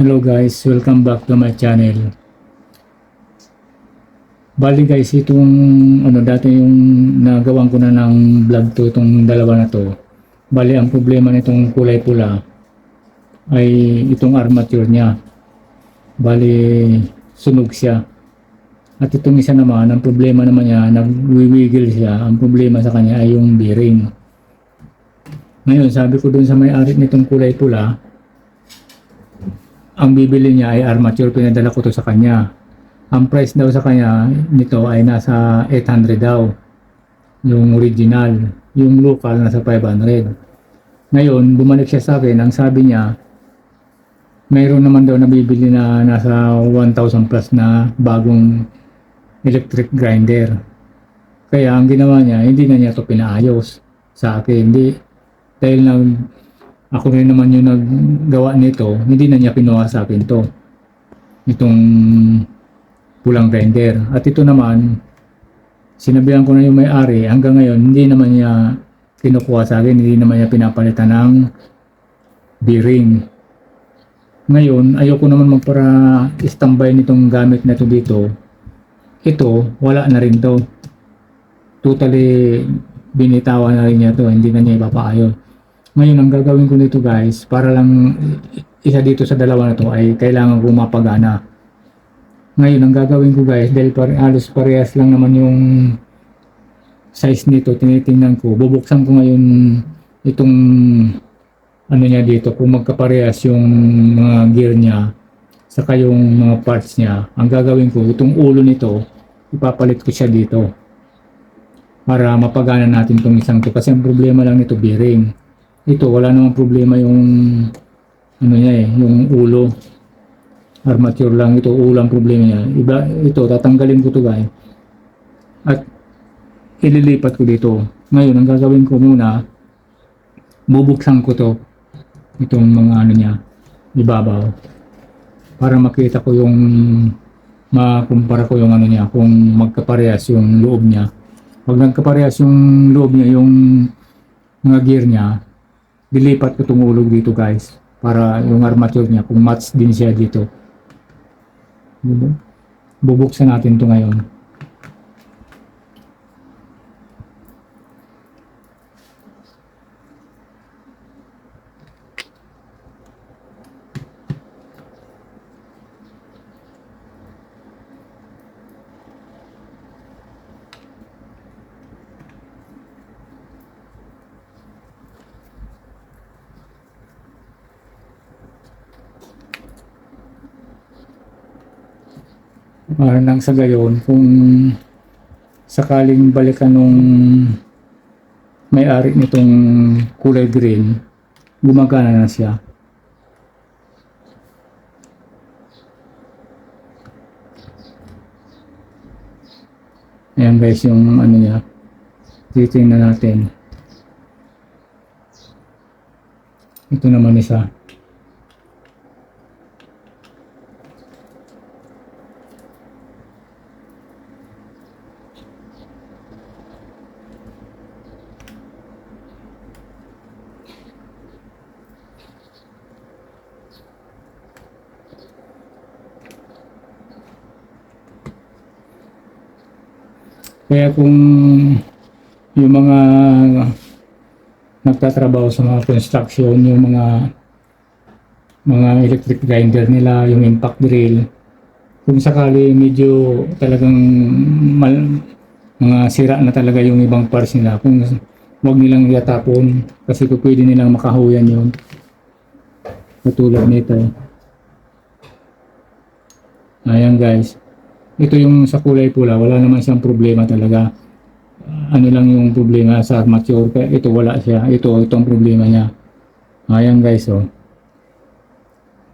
Hello guys, welcome back to my channel. Bali guys, itong dati yung nagawan ko na ng vlog to, itong dalawa na to. Bali ang problema nitong kulay pula ay itong armature niya. Bali sunog siya. At itong isa naman, ang problema naman niya, nagwiwigil siya. Ang problema sa kanya ay yung bearing. Ngayon, sabi ko dun sa may-ari nitong kulay pula, ang bibili niya ay armature, pinadala ko to sa kanya. Ang price daw sa kanya nito ay nasa 800 daw. Yung original, yung local nasa 500. Ngayon, bumalik siya sa akin, ang sabi niya, mayroon naman daw nabibili na nasa 1,000 plus na bagong electric grinder. Kaya ang ginawa niya, hindi na niya to pinaayos sa akin. Hindi, dahil ako rin naman yung naggawa nito, hindi na niya pinuha sa akin to. Itong pulang grinder. At ito naman, sinabihan ko na yung may-ari, hanggang ngayon hindi naman niya kinukuha sa akin, hindi naman niya pinapalitan ng bearing. Ngayon, ayoko naman magpara standby nitong gamit na to dito. Ito, wala na rin to. Totally binitawan na rin niya to, hindi na niya ipapaayos. Ngayon, ang gagawin ko nito guys, para lang isa dito sa dalawa na to ay kailangan ko mapagana. Ngayon, ang gagawin ko guys, dahil halos parehas lang naman yung size nito, tinitingnan ko. Bubuksan ko ngayon itong niya dito, kung magkaparehas yung mga gear niya, saka yung mga parts niya. Ang gagawin ko, itong ulo nito, ipapalit ko siya dito. Para mapagana natin itong isang to. Kasi ang problema lang nito, bearing. Ito, wala namang problema yung yung ulo. Armature lang ito, ulang problema niya. Ito, tatanggalin ko to guys. At ililipat ko dito. Ngayon, ang gagawin ko muna, bubuksan ko to. Itong mga niya, ibabaw. Para makita ko yung, makumpara ko yung niya, kung magkaparehas yung loob niya. Pag nagkaparehas yung loob niya, yung mga gear niya, dilipat ko itong ulo dito guys. Para yung armature niya, kung match din siya dito. Bubuksan natin ito ngayon. Nang sa gayon, kung sakaling balikan nung may-ari nitong kulay green, gumagana na siya. Ayan guys, yung niya, titingnan natin. Ito naman isa. Kaya kung yung mga nagtatrabaho sa mga construction, yung mga electric grinder nila, yung impact drill, kung sakali medyo talagang mga sira na talaga yung ibang parts nila, kung wag nilang itatapon kasi kung pwede nilang makahuyan yun. Katulad nito. Ayan guys. Ito yung sa kulay pula, wala naman siyang problema talaga. Ano lang yung problema sa armature, kaya ito wala siya. Itong problema niya. Ayan guys, oh.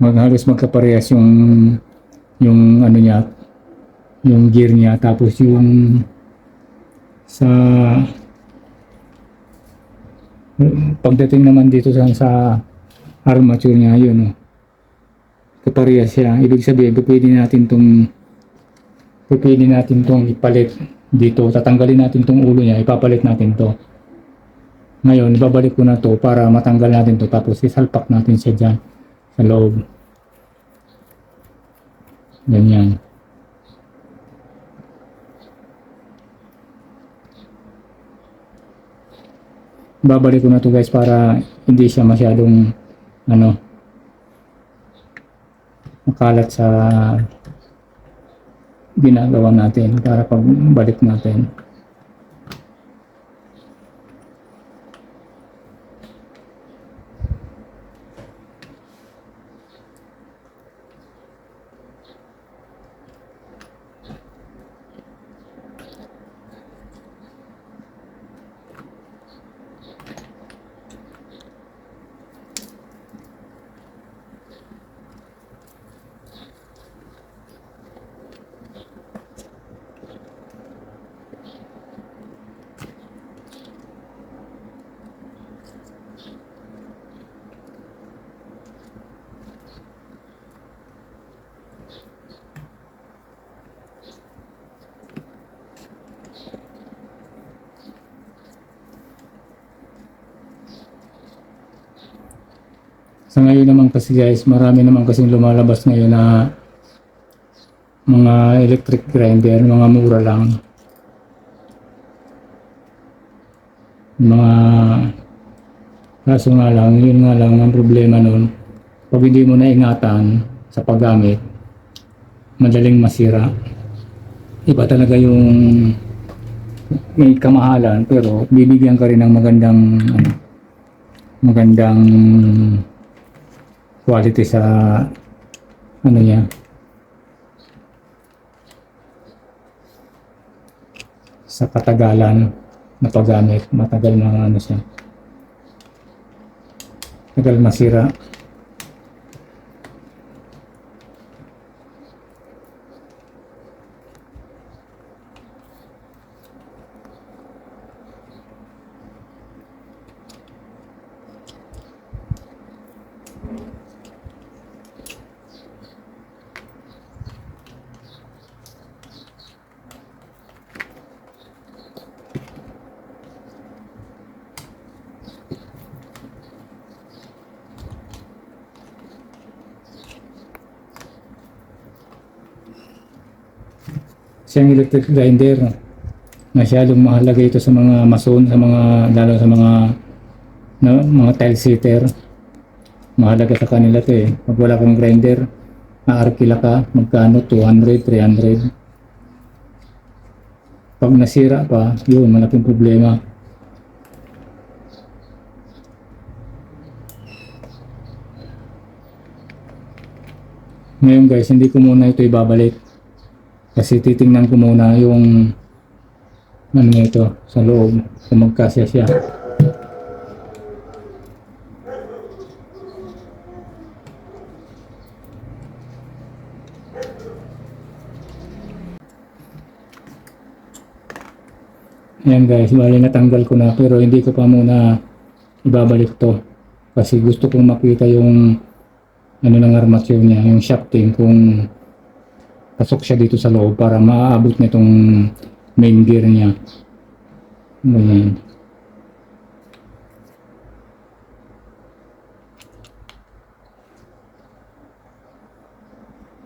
Halos magkaparehas yung niya, yung gear niya, tapos yung sa pagdating naman dito sa armature niya, yun, oh. Kaparehas siya. Ibig sabihin, pwede natin tong ipalit dito. Tatanggalin natin tong ulo niya, ipapalit natin to. Ngayon, ibabalik ko na to para matanggal natin to, tapos isalpak natin siya dyan sa loob. Ganyan. Babalik ko na to guys para hindi siya masyadong ano, makalat sa ginagawa natin para pagbalik natin. Sa ngayon naman kasi guys, marami naman kasing lumalabas ngayon na mga electric grinder, mga mura lang. Mga kaso nga lang, yun nga lang ang problema nun. Pag hindi mo naingatan sa paggamit, madaling masira. Iba talaga yung may kamahalan pero bibigyan ka rin ng magandang quality sa ano niya, sa katagalan na paggamit. Matagal na ano siya, tagal masira. Siyang electric grinder, masyadong mahalaga ito sa mga mason, sa mga lalo sa mga tile setter. Mahalaga sa kanila to eh. Pag wala kang grinder, aarkila ka, magkano? 200, 300. Pag nasira pa, yun, malaking problema. Ngayon guys, hindi ko muna ito ibabalik. Kasi titingnan ko muna yung ano nito sa loob, kung magkasya siya. Ayan guys, bali natanggal ko na pero hindi ko pa muna ibabalik to. Kasi gusto kong makita yung ano ng armature niya, yung shafting, kung pasok siya dito sa loob para maaabot nitong main gear niya. Ayan.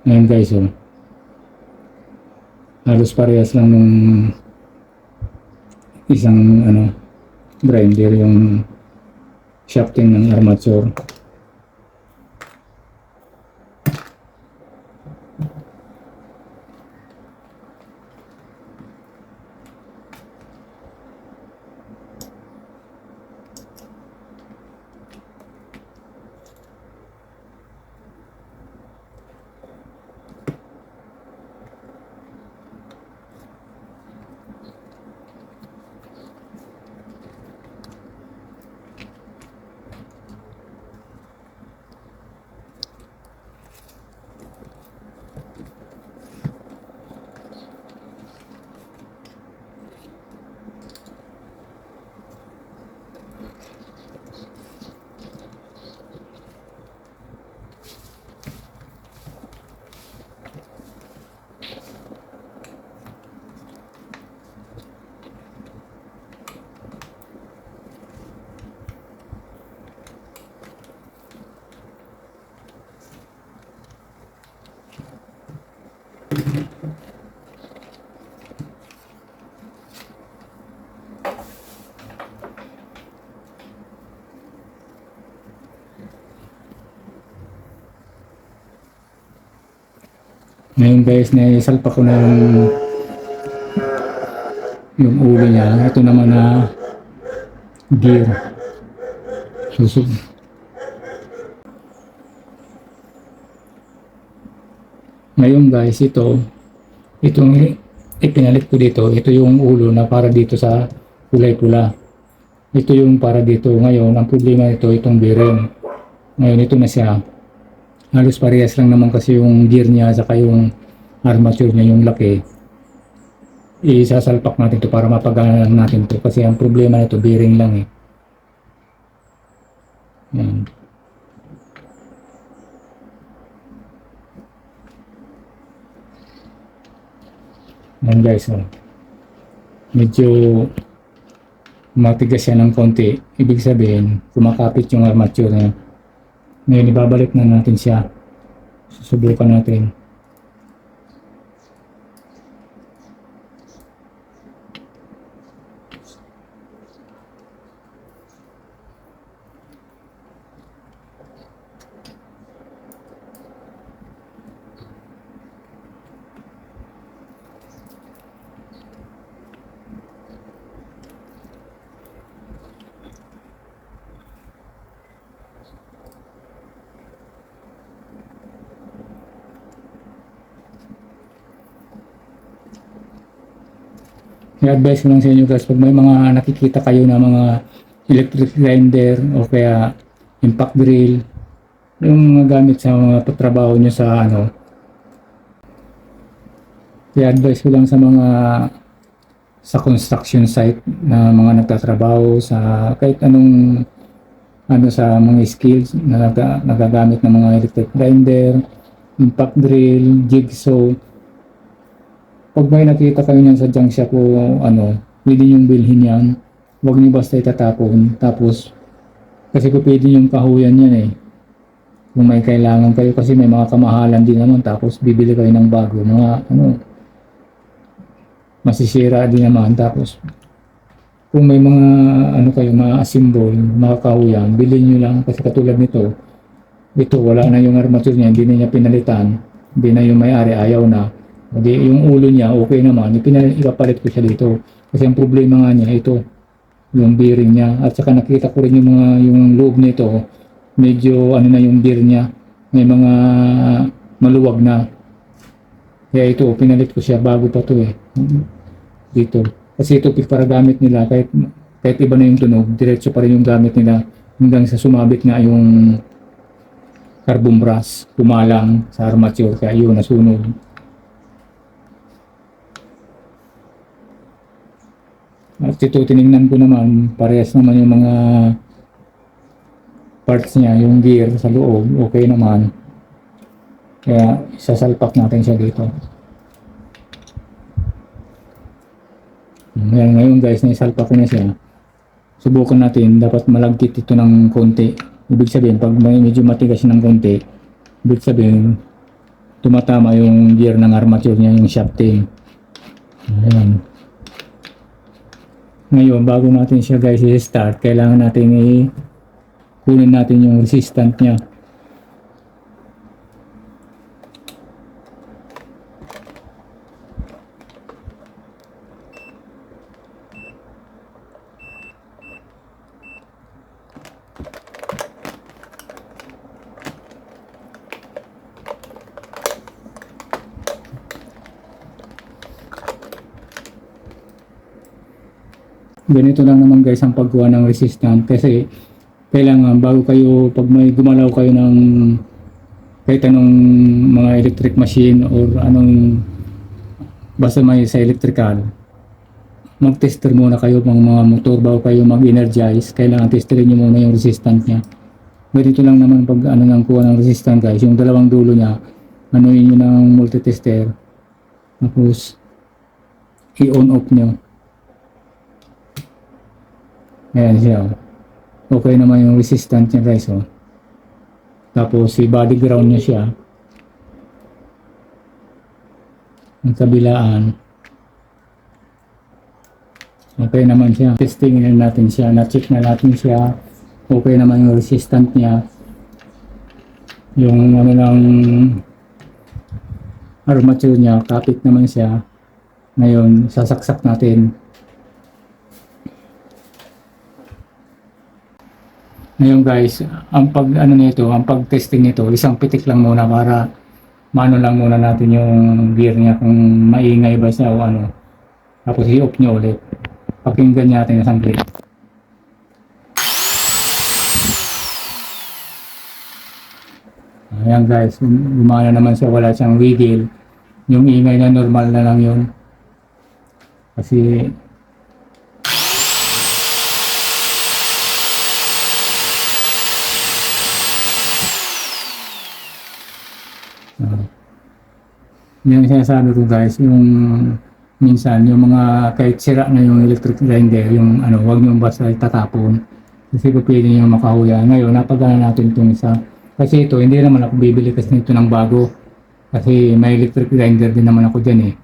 Ayan guys, oh. Halos parehas lang nung isang ano grinder yung shafting ng armature. Ngayon guys, naisalpa ko na yung ulo niya. Ito naman na gear. Susub. Ngayon guys, itong ipinalit ko dito, ito yung ulo na para dito sa kulay pula. Ito yung para dito. Ngayon, ang problema nito, itong bearing. Ngayon, ito na siya. Halos parehas lang naman kasi yung gear niya saka yung armature niya, yung laki. Isasalpak natin to para mapagana natin to kasi ang problema nito, bearing lang eh. Yan. Yan guys, oh. Medyo matigas siya ng konti. Ibig sabihin, kumakapit yung armature niya. Ngayon, ibabalik na natin siya. Susubukan natin. I-advise ko lang sa inyo guys, pag may mga nakikita kayo na mga electric grinder o kaya impact drill, yung mga gamit sa mga patrabaho nyo sa i-advise ko lang sa mga sa construction site na mga nagtatrabaho sa kahit anong sa mga skills na nagagamit ng mga electric grinder, impact drill, jigsaw. Pag may nakita kayo niyan sa junk shop o pwede niyong bilhin yan. Huwag niyo basta itatapon. Tapos, kasi pwede yung kahuyan yan eh. Kung may kailangan kayo kasi may mga kamahalan din naman. Tapos, bibili kayo ng bago. Mga masisira din naman. Tapos, kung may mga kayo, mga assemble, mga kahuyan, bilhin niyo lang. Kasi katulad nito, ito wala na yung armature niya, hindi na niya pinalitan. Hindi na yung may-ari, ayaw na. Hindi, yung ulo niya, okay naman. Ipapalit ko siya dito. Kasi ang problema nga niya, ito. Yung bearing niya. At saka nakita ko rin yung loob nito. Medyo na yung bearing niya. May mga maluwag na. Kaya ito, pinalit ko siya bago pa to eh. Dito. Kasi ito, para gamit nila, kahit iba na yung tunog, diretso pa rin yung gamit nila. Hanggang sa sumabit nga yung carbon brass. Kumalang sa armature. Kaya yun, nasunog. At ito, tinignan ko naman, parehas naman yung mga parts niya, yung gear sa loob, okay naman. Kaya, isasalpak natin siya dito. Ngayon guys, naisalpak ko na siya. Subukan natin, dapat malagkit ito ng konti. Ibig sabihin, pag may medyo matigas ng konti, ibig sabihin, tumatama yung gear ng armature niya, yung shafting. Ayan. Ngayon, bago natin siya guys i-start, kailangan natin kunin natin yung resistant niya. Ganito lang naman guys ang paggawa ng resistant kasi kailangan bago kayo, pag may gumalaw kayo ng kahit anong mga electric machine or basta may sa electrical, mag-tester muna kayo ng mga motor bago kayo mag-energize. Kailangan testerin nyo muna yung resistant nya. Ganito lang naman pag ng kuha ng resistant guys, yung dalawang dulo nya, yun ng multitester, tapos i-on off nyo. Ayan siya. Okay naman yung resistant niya guys. Tapos si body ground niya siya. Ang kabilaan. Okay naman siya. Testingin na natin siya. Na-check na natin siya. Okay naman yung resistant niya. Yung ano lang armature niya, kapit naman siya. Ngayon, sasaksak natin. Ngayon guys, ang pag-testing nito, isang pitik lang muna para maano lang muna natin yung gear niya kung maingay ba siya o ano. Tapos i-off niya ulit. Pakinggan natin isang click. Ayan guys, gumana naman siya, wala siyang wiggle. Yung ingay na normal na lang yun. Kasi yung sinasabi ko guys, yung minsan yung mga kahit sira na yung electric grinder, yung ano, wag nyo basta itatapon. Kasi pwede nyo makahuya. Ngayon, napagana natin itong isa. Kasi ito, hindi naman ako bibili kasi nito ng bago. Kasi may electric grinder din naman ako dyan eh.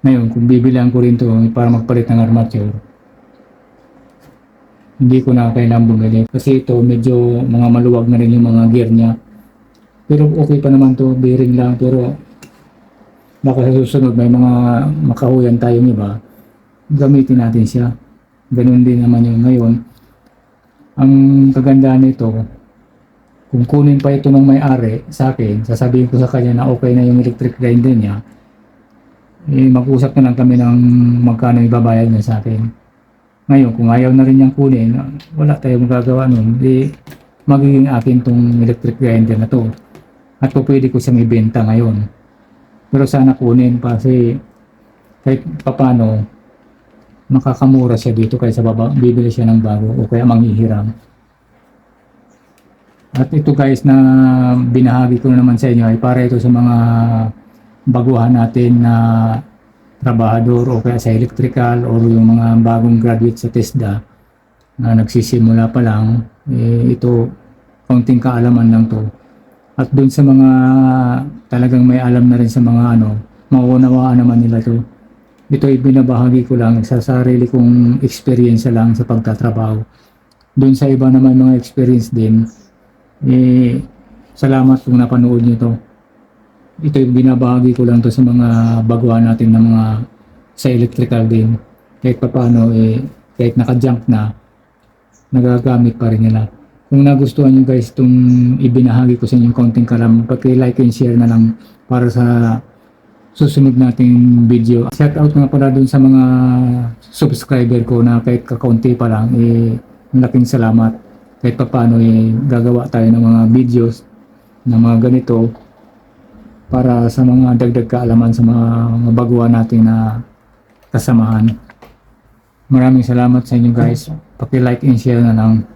Ngayon, kung bibilihan ko rin ito para magpalit ng armature, hindi ko na kailangan bumili. Kasi ito, medyo mga maluwag na rin yung mga gear niya. Pero okay pa naman to, bearing lang. Pero baka sa susunod may mga makahuyan tayong iba, gamitin natin siya. Ganun din naman yung ngayon. Ang kagandahan nito, kung kunin pa ito ng may-ari sa akin, sasabihin ko sa kanya na okay na yung electric grinder niya, eh, mag-usap na lang kami ng magkano ibabayad niya sa akin. Ngayon, kung ayaw na rin niyang kunin, wala tayong magagawa nun, eh, magiging akin tong electric grinder na to. At po pwede ko siyang ibenta ngayon. Pero sana kunin pa kasi kahit papano makakamura siya dito kaysa bibili siya ng bago o kaya manghihiram. At ito guys na binahagi ko na naman sa inyo ay para ito sa mga baguhan natin na trabahador o kaya sa electrical o yung mga bagong graduate sa TESDA na nagsisimula pa lang, eh, ito kaunting kaalaman lang to. At dun sa mga talagang may alam na rin sa mga ano, mauunawaan naman nila to. Ito ay binabahagi ko lang sa sarili kong experience lang sa pagtatrabaho. Dun sa iba naman mga experience din, eh, salamat kung napanood nyo to. Ito yung binabahagi ko lang to sa mga baguhan natin na mga sa electrical din. Kahit paano, eh, kahit naka-junk na, nagagamit pa rin nila. Kung nagustuhan nyo guys itong ibinahagi ko sa inyong konting kalam, paki-like and share na lang para sa susunod nating video. Shout out nga pala dun sa mga subscriber ko na kahit kakaunti pa lang, eh, malaking salamat. Kahit pa paano, eh, gagawa tayo ng mga videos na mga ganito para sa mga dagdag kaalaman sa mga baguhan natin na kasamahan. Maraming salamat sa inyo guys. Paki-like and share na lang.